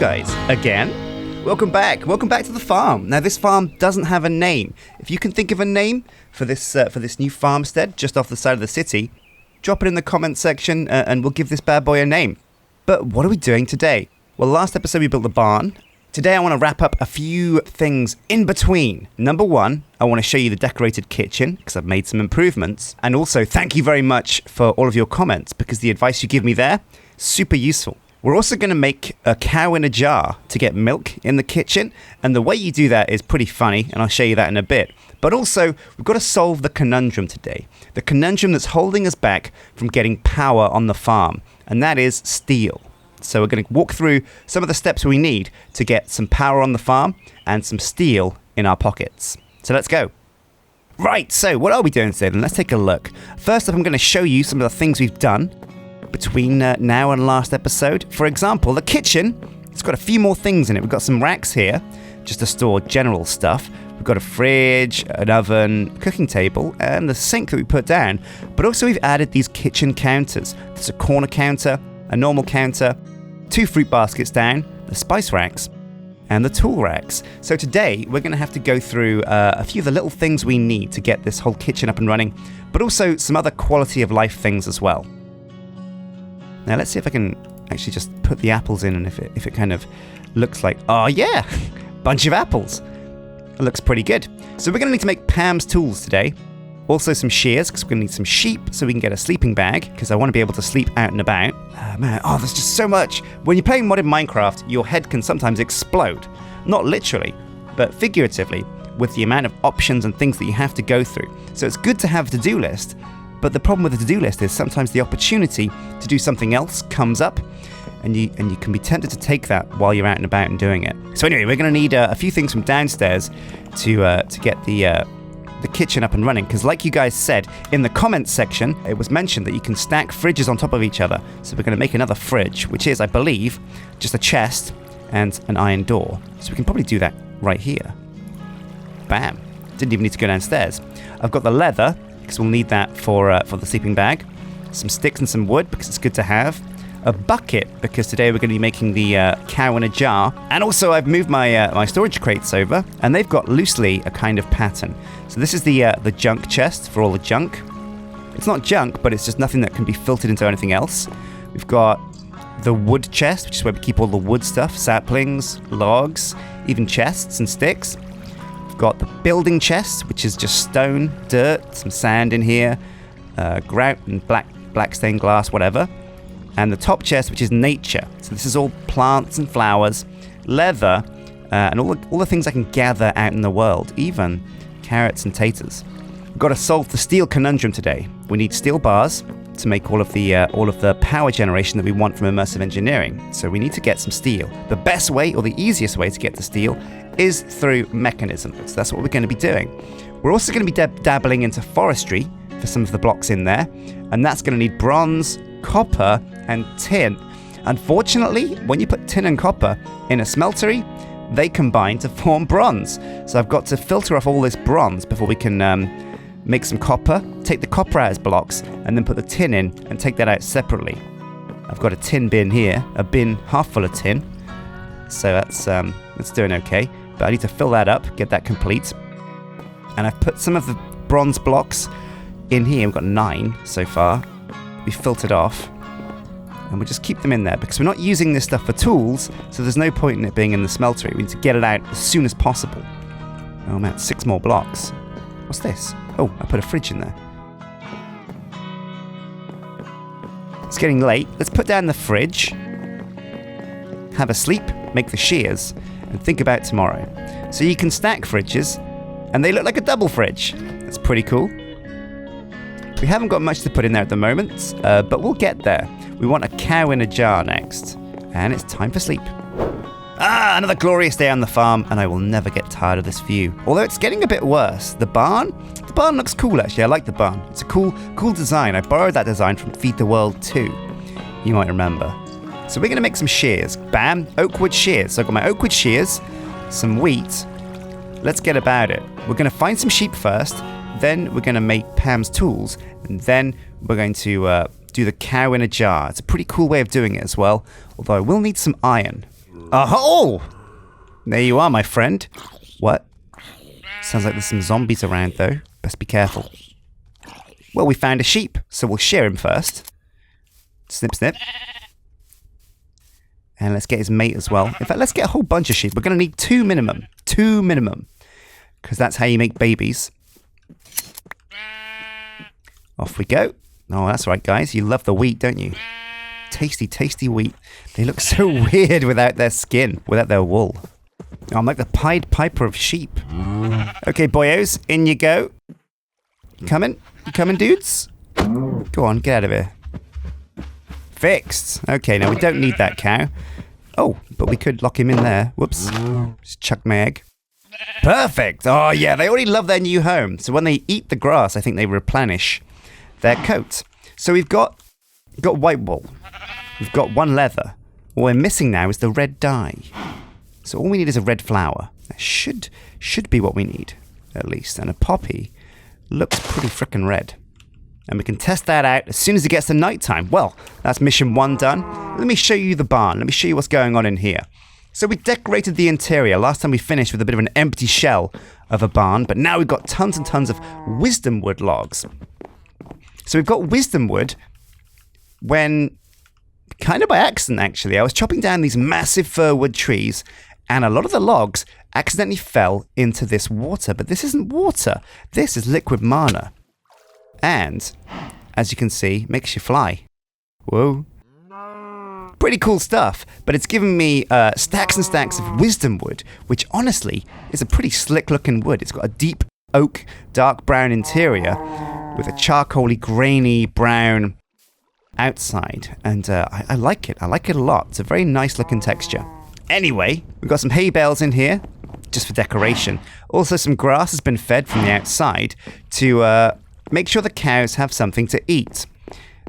guys again. Welcome back to the farm. Now this farm doesn't have a name. If you can think of a name for this new farmstead just off the side of the city, drop it in the comment section and we'll give this bad boy a name. But what are we doing today? Well, last episode we built the barn. Today I want to wrap up a few things in between. Number one, I want to show you the decorated kitchen because I've made some improvements. And also thank you very much for all of your comments because the advice you give me there, super useful. We're also going to make a cow in a jar to get milk in the kitchen. And the way you do that is pretty funny, and I'll show you that in a bit. But also, we've got to solve the conundrum today. The conundrum that's holding us back from getting power on the farm. And that is steel. So we're going to walk through some of the steps we need to get some power on the farm and some steel in our pockets. So let's go. Right, so what are we doing today then? Let's take a look. First up, I'm going to show you some of the things we've done between now and last episode. For example, the kitchen, it's got a few more things in it. We've got some racks here just to store general stuff. We've got a fridge, an oven, cooking table, and the sink that we put down. But also we've added these kitchen counters. There's a corner counter, a normal counter, 2 fruit baskets down, the spice racks, and the tool racks. So today we're going to have to go through a few of the little things we need to get this whole kitchen up and running, but also some other quality of life things as well. Now let's see if I can actually just put the apples in and if it kind of looks like, oh yeah, bunch of apples. It looks pretty good. So we're going to need to make Pam's tools today. Also some shears, because we're going to need some sheep so we can get a sleeping bag, because I want to be able to sleep out and about. There's just so much. When you're playing modded Minecraft, your head can sometimes explode. Not literally, but figuratively, with the amount of options and things that you have to go through. So it's good to have a to-do list, but the problem with the to-do list is sometimes the opportunity to do something else comes up, and you can be tempted to take that while you're out and about and doing it. So anyway, we're going to need a few things from downstairs to get the kitchen up and running, because like you guys said in the comments section, it was mentioned that you can stack fridges on top of each other. So we're going to make another fridge, which is, I believe, just a chest and an iron door. So we can probably do that right here. Bam. Didn't even need to go downstairs. I've got the leather, because we'll need that for the sleeping bag. Some sticks and some wood, because it's good to have. A bucket, because today we're going to be making the cow in a jar. And also I've moved my storage crates over, and they've got loosely a kind of pattern. So this is the junk chest for all the junk. It's not junk, but it's just nothing that can be filtered into anything else. We've got the wood chest, which is where we keep all the wood stuff, saplings, logs, even chests and sticks. We've got the building chest, which is just stone, dirt, some sand in here, grout and black stained glass, whatever. And the top chest, which is nature. So this is all plants and flowers, leather, and all the things I can gather out in the world, even carrots and taters. We've got to solve the steel conundrum today. We need steel bars to make all of the power generation that we want from immersive engineering. So we need to get some steel. The best way, or the easiest way to get the steel, is through mechanism. So that's what we're going to be doing. We're also going to be dabbling into forestry for some of the blocks in there, and that's going to need bronze, copper, and tin. Unfortunately, when you put tin and copper in a smeltery, they combine to form bronze. So I've got to filter off all this bronze before we can make some copper, take the copper out as blocks, and then put the tin in and take that out separately. I've got a tin bin here, a bin half full of tin. So that's doing okay. But I need to fill that up, get that complete. And I've put some of the bronze blocks in here. We've got 9 so far. We filtered off. And we'll just keep them in there because we're not using this stuff for tools, so there's no point in it being in the smeltery. We need to get it out as soon as possible. Oh man, 6 more blocks. What's this? Oh, I put a fridge in there. It's getting late. Let's put down the fridge, have a sleep, make the shears, and think about tomorrow. So you can stack fridges, and they look like a double fridge. That's pretty cool. We haven't got much to put in there at the moment, but we'll get there. We want a cow in a jar next. And it's time for sleep. Another glorious day on the farm, and I will never get tired of this view. Although it's getting a bit worse. The barn looks cool actually. I like the barn. It's a cool design. I borrowed that design from Feed the World 2. You might remember. So we're going to make some shears. Bam, Oakwood Shears. So I've got my Oakwood Shears, some wheat. Let's get about it. We're going to find some sheep first. Then we're going to make Pam's tools, and then we're going to do the cow in a jar. It's a pretty cool way of doing it as well, although I will need some iron. Oh! There you are, my friend. What? Sounds like there's some zombies around, though. Best be careful. Well, we found a sheep, so we'll shear him first. Snip, snip. And let's get his mate as well. In fact, let's get a whole bunch of sheep. We're going to need 2 minimum. 2 minimum. Because that's how you make babies. Off we go. Oh, that's right, guys. You love the wheat, don't you? Tasty, tasty wheat. They look so weird without their skin, without their wool. Oh, I'm like the Pied Piper of sheep. Okay, boyos, in you go. You coming? You coming, dudes? Go on, get out of here. Fixed. Okay, now we don't need that cow. Oh, but we could lock him in there. Whoops. Just chuck my egg. Perfect. Oh, yeah, they already love their new home. So when they eat the grass, I think they replenish their coat. So we've got white wool. We've got 1 leather. What we're missing now is the red dye. So all we need is a red flower. That should be what we need, at least. And a poppy looks pretty frickin' red. And we can test that out as soon as it gets to nighttime. Well, that's mission 1 done. Let me show you the barn. Let me show you what's going on in here. So we decorated the interior. Last time we finished with a bit of an empty shell of a barn, but now we've got tons and tons of wisdom wood logs. So we've got wisdom wood when, kind of by accident actually, I was chopping down these massive fir wood trees and a lot of the logs accidentally fell into this water. But this isn't water. This is liquid mana. And, as you can see, makes you fly. Whoa. Pretty cool stuff, but it's given me stacks and stacks of wisdom wood, which honestly is a pretty slick looking wood. It's got a deep oak, dark brown interior with a charcoaly, grainy brown outside. And I like it. I like it a lot. It's a very nice looking texture. Anyway, we've got some hay bales in here, just for decoration. Also, some grass has been fed from the outside to make sure the cows have something to eat.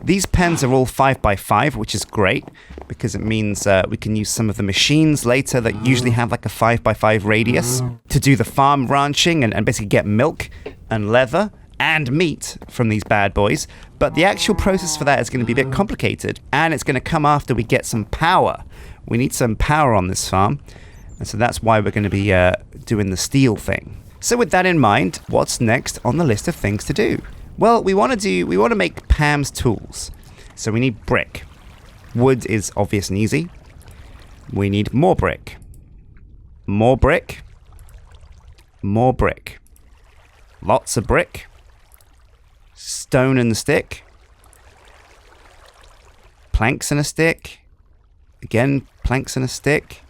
These pens are all 5x5, which is great because it means we can use some of the machines later that usually have like a 5x5 radius to do the farm ranching and basically get milk and leather and meat from these bad boys. But the actual process for that is going to be a bit complicated, and it's going to come after we get some power. We need some power on this farm, and so that's why we're going to be doing the steel thing. So with that in mind, what's next on the list of things to do? Well, we want to make Pam's tools. So we need brick. Wood is obvious and easy. We need more brick. More brick. More brick. Lots of brick. Stone and a stick. Planks and a stick. Again, planks and a stick.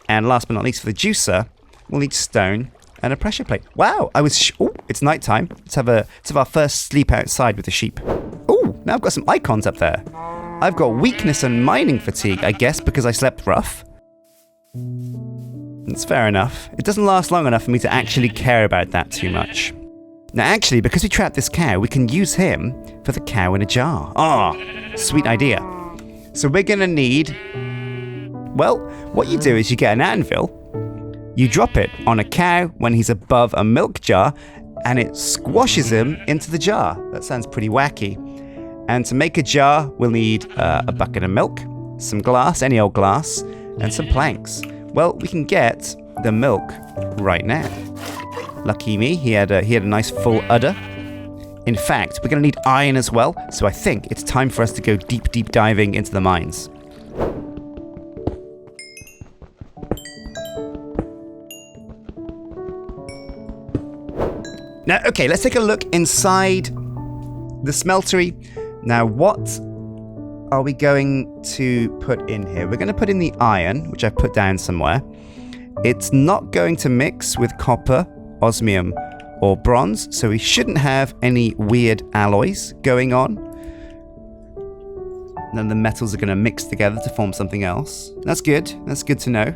And last but not least, for the juicer, we'll need stone and a pressure plate. Wow, it's nighttime. Let's have our first sleep outside with the sheep. Oh, now I've got some icons up there. I've got weakness and mining fatigue, I guess, because I slept rough. It's fair enough. It doesn't last long enough for me to actually care about that too much. Now, actually, because we trapped this cow, we can use him for the cow in a jar. Sweet idea. So we're going to need... Well, what you do is you get an anvil, you drop it on a cow when he's above a milk jar, and it squashes him into the jar. That sounds pretty wacky. And to make a jar, we'll need a bucket of milk, some glass, any old glass, and some planks. Well, we can get the milk right now. Lucky me, he had a nice full udder. In fact, we're going to need iron as well, so I think it's time for us to go deep, deep diving into the mines. Now, okay, let's take a look inside the smeltery. Now, what are we going to put in here? We're going to put in the iron, which I've put down somewhere. It's not going to mix with copper, osmium, or bronze, so we shouldn't have any weird alloys going on. None of the metals are going to mix together to form something else. That's good. That's good to know.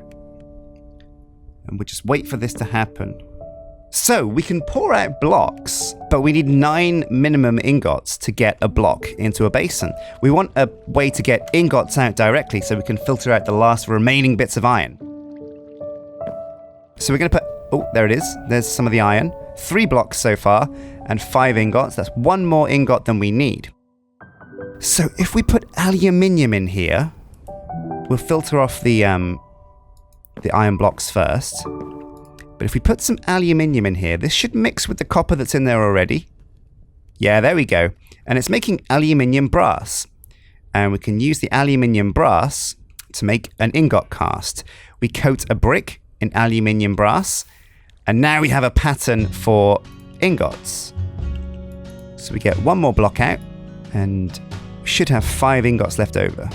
And we'll just wait for this to happen. So, we can pour out blocks, but we need 9 minimum ingots to get a block into a basin. We want a way to get ingots out directly so we can filter out the last remaining bits of iron. So we're going to put... Oh, there it is. There's some of the iron. 3 blocks so far, and 5 ingots. That's 1 more ingot than we need. So if we put aluminium in here, we'll filter off the iron blocks first. But if we put some aluminium in here, this should mix with the copper that's in there already. Yeah, there we go. And it's making aluminium brass. And we can use the aluminium brass to make an ingot cast. We coat a brick in aluminium brass, and now we have a pattern for ingots. So we get one more block out, and we should have 5 ingots left over.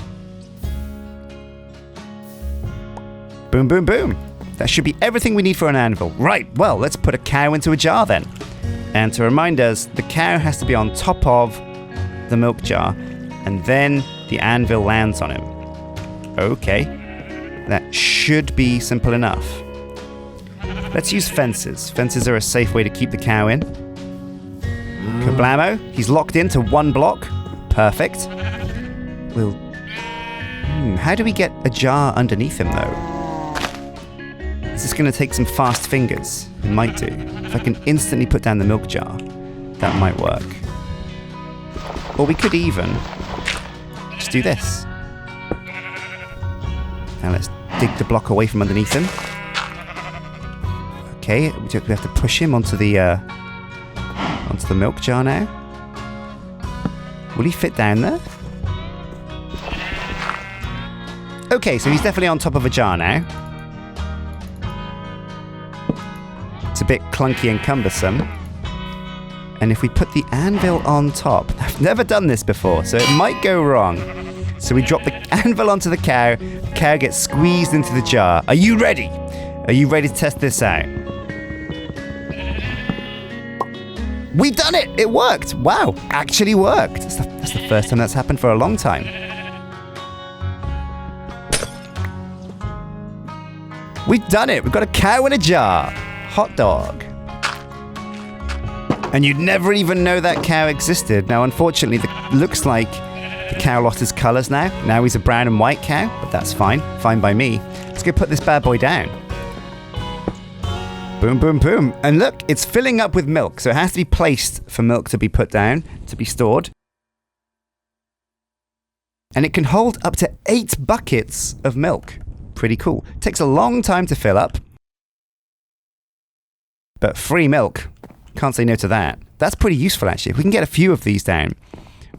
Boom, boom, boom. That should be everything we need for an anvil. Right, well, let's put a cow into a jar then. And to remind us, the cow has to be on top of the milk jar, and then the anvil lands on him. Okay, that should be simple enough. Let's use fences. Fences are a safe way to keep the cow in. Kablamo, he's locked into 1 block. Perfect. How do we get a jar underneath him though? Is this going to take some fast fingers? It might do. If I can instantly put down the milk jar, that might work. Or we could even just do this. Now let's dig the block away from underneath him. Okay, we have to push him onto the milk jar now. Will he fit down there? Okay, so he's definitely on top of a jar now. It's a bit clunky and cumbersome. And if we put the anvil on top, I've never done this before, so it might go wrong. So we drop the anvil onto the cow gets squeezed into the jar. Are you ready? Are you ready to test this out? We've done it! It worked! Wow, actually worked. That's the first time that's happened for a long time. We've done it! We've got a cow in a jar. Hot dog. And you'd never even know that cow existed. Now, unfortunately, looks like the cow lost his colours now. Now he's a brown and white cow, but that's fine. Fine by me. Let's go put this bad boy down. Boom, boom, boom. And look, it's filling up with milk. So it has to be placed for milk to be put down, to be stored. And it can hold up to 8 buckets of milk. Pretty cool. Takes a long time to fill up. But free milk. Can't say no to that. That's pretty useful, actually. If we can get a few of these down,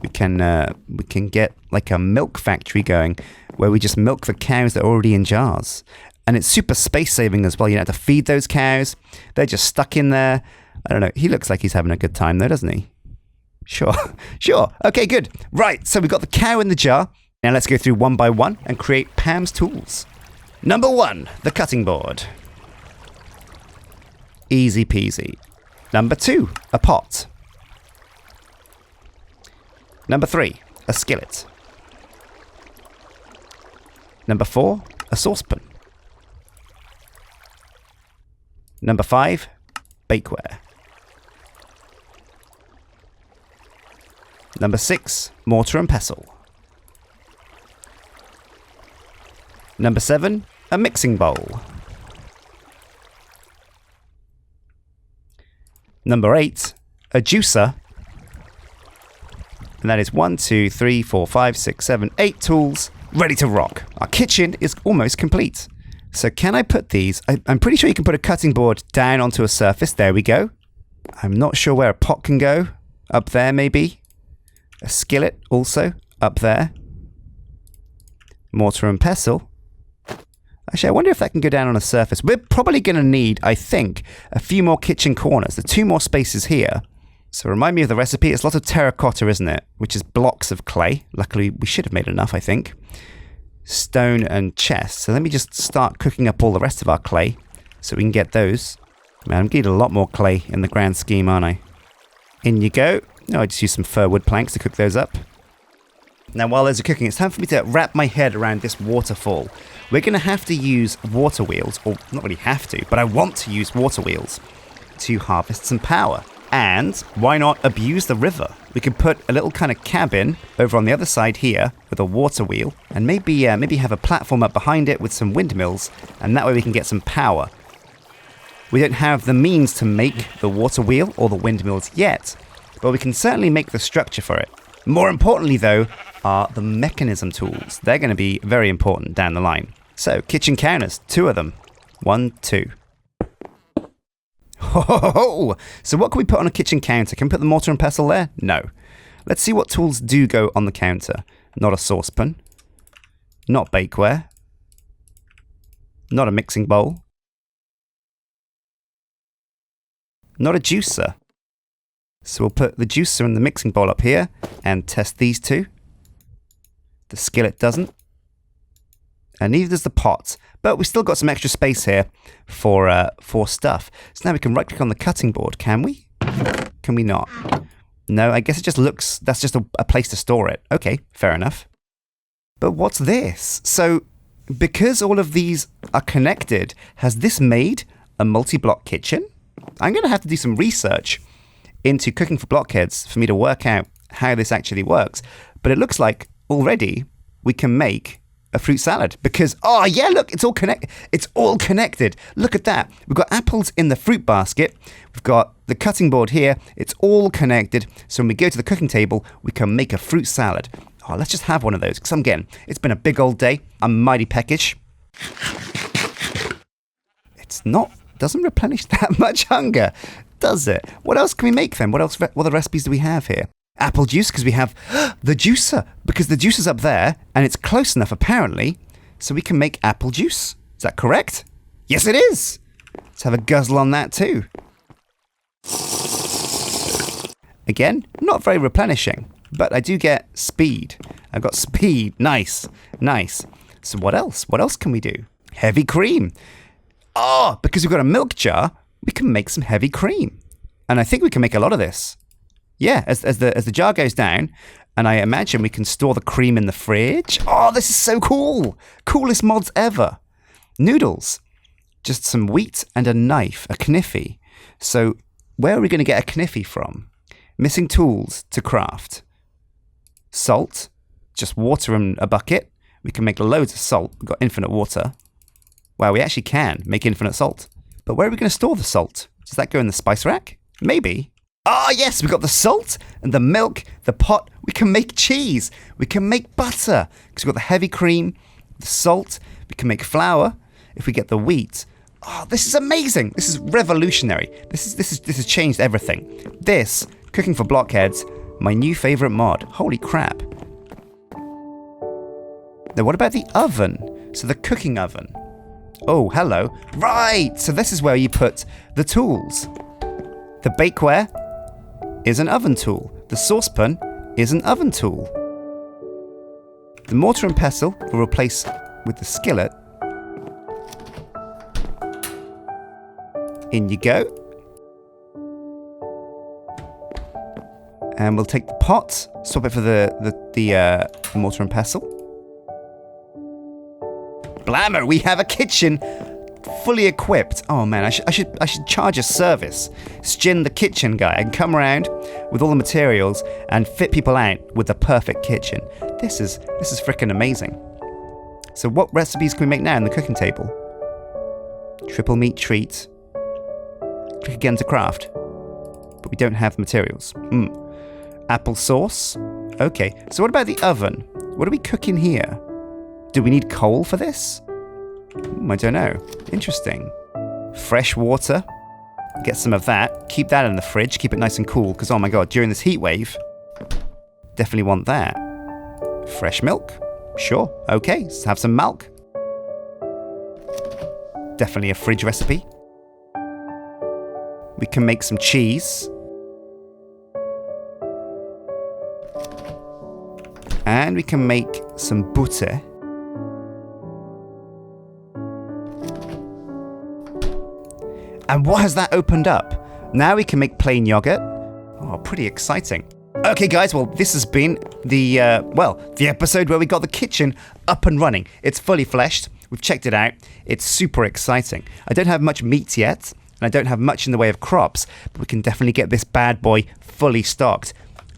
we can get like a milk factory going where we just milk the cows that are already in jars. And it's super space saving as well. You don't have to feed those cows. They're just stuck in there. I don't know. He looks like he's having a good time though, doesn't he? Sure. Sure. Okay, good. Right. So we've got the cow in the jar. Now let's go through one by one and create Pam's tools. Number 1, the cutting board. Easy peasy. Number 2, a pot. Number 3, a skillet. Number 4, a saucepan. Number 5, bakeware. Number 6, mortar and pestle. Number 7, a mixing bowl. Number 8, a juicer. And that is 1, 2, 3, 4, 5, 6, 7, 8 tools ready to rock. Our kitchen is almost complete. So can I put these? I'm pretty sure you can put a cutting board down onto a surface. There we go. I'm not sure where a pot can go. Up there maybe. A skillet also up there. Mortar and pestle. Actually, I wonder if that can go down on a surface. We're probably going to need, I think, a few more kitchen corners. The 2 more spaces here. So remind me of the recipe. It's lots of terracotta, isn't it? Which is blocks of clay. Luckily, we should have made enough, I think. Stone and chest. So let me just start cooking up all the rest of our clay so we can get those. Man, I'm going to need a lot more clay in the grand scheme, aren't I? In you go. No, I just use some fir wood planks to cook those up. Now, while those are cooking, it's time for me to wrap my head around this waterfall. We're going to have to use water wheels, or not really have to, but I want to use water wheels to harvest some power. And why not abuse the river? We could put a little kind of cabin over on the other side here with a water wheel, and maybe have a platform up behind it with some windmills, and that way we can get some power. We don't have the means to make the water wheel or the windmills yet, but we can certainly make the structure for it. More importantly though, are the mechanism tools. They're going to be very important down the line. So, kitchen counters, 2 of them. 1, 2. Ho! So what can we put on a kitchen counter? Can we put the mortar and pestle there? No. Let's see what tools do go on the counter. Not a saucepan. Not bakeware. Not a mixing bowl. Not a juicer. So we'll put the juicer and the mixing bowl up here and test these 2. The skillet doesn't. And neither does the pot. But we've still got some extra space here for stuff. So now we can right click on the cutting board, can we? Can we not? No, I guess it just looks, that's just a place to store it. Okay, fair enough. But what's this? So, because all of these are connected, has this made a multi-block kitchen? I'm going to have to do some research into cooking for blockheads for me to work out how this actually works. But it looks like already we can make a fruit salad because, oh yeah, look, it's all connected. Look at that. We've got apples in the fruit basket. We've got the cutting board here. It's all connected. So when we go to the cooking table, we can make a fruit salad. Oh, let's just have one of those because again, it's been a big old day. I'm mighty peckish. Doesn't replenish that much hunger, does it? What else can we make then? What other recipes do we have here? Apple juice, because we have the juicer, because the juicer's up there, and it's close enough, apparently, so we can make apple juice. Is that correct? Yes, it is! Let's have a guzzle on that, too. Again, not very replenishing, but I do get speed. I've got speed. Nice. So what else? What else can we do? Heavy cream. Oh, because we've got a milk jar, we can make some heavy cream. And I think we can make a lot of this. Yeah, as the jar goes down, and I imagine we can store the cream in the fridge. Oh, this is so cool. Coolest mods ever. Noodles. Just some wheat and a knife, a kniffy. So where are we going to get a kniffy from? Missing tools to craft. Salt. Just water and a bucket. We can make loads of salt. We've got infinite water. Wow, we actually can make infinite salt. But where are we going to store the salt? Does that go in the spice rack? Maybe. Ah, yes, we've got the salt and the milk, the pot. We can make cheese. We can make butter. Because we've got the heavy cream, the salt. We can make flour if we get the wheat. Oh, this is amazing. This is revolutionary. This has changed everything. This, cooking for blockheads, my new favorite mod. Holy crap. Now, what about the oven? So the cooking oven. Oh, hello. Right, so this is where you put the tools. The bakeware is an oven tool. The saucepan is an oven tool. The mortar and pestle will replace with the skillet. In you go. And we'll take the pot, swap it for the mortar and pestle. Blammer, we have a kitchen fully equipped. Oh man, I should charge a service. Sjin, the kitchen guy, and come around with all the materials and fit people out with the perfect kitchen. This is freaking amazing. So what recipes can we make now in the cooking table? Triple meat treat. Click again to craft. But we don't have the materials. Apple sauce. Okay, so what about the oven? What do we cook in here? Do we need coal for this? I don't know. Interesting. Fresh water. Get some of that. Keep that in the fridge. Keep it nice and cool. Because, oh my god, during this heat wave, definitely want that. Fresh milk. Sure. Okay, let's have some milk. Definitely a fridge recipe. We can make some cheese. And we can make some butter. And what has that opened up? Now we can make plain yogurt. Oh, pretty exciting. Okay, guys, well, this has been the episode where we got the kitchen up and running. It's fully fleshed. We've checked it out. It's super exciting. I don't have much meat yet, and I don't have much in the way of crops, but we can definitely get this bad boy fully stocked.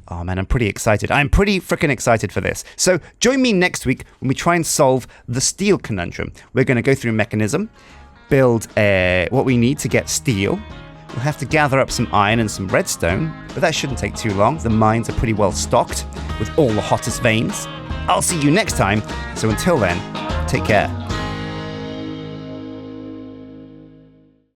Oh man, I'm pretty excited. I'm pretty freaking excited for this. So join me next week when we try and solve the steel conundrum. We're going to go through a mechanism, build what we need to get steel. We'll have to gather up some iron and some redstone, but that shouldn't take too long. The mines are pretty well stocked with all the hottest veins. I'll see you next time. So until then, take care.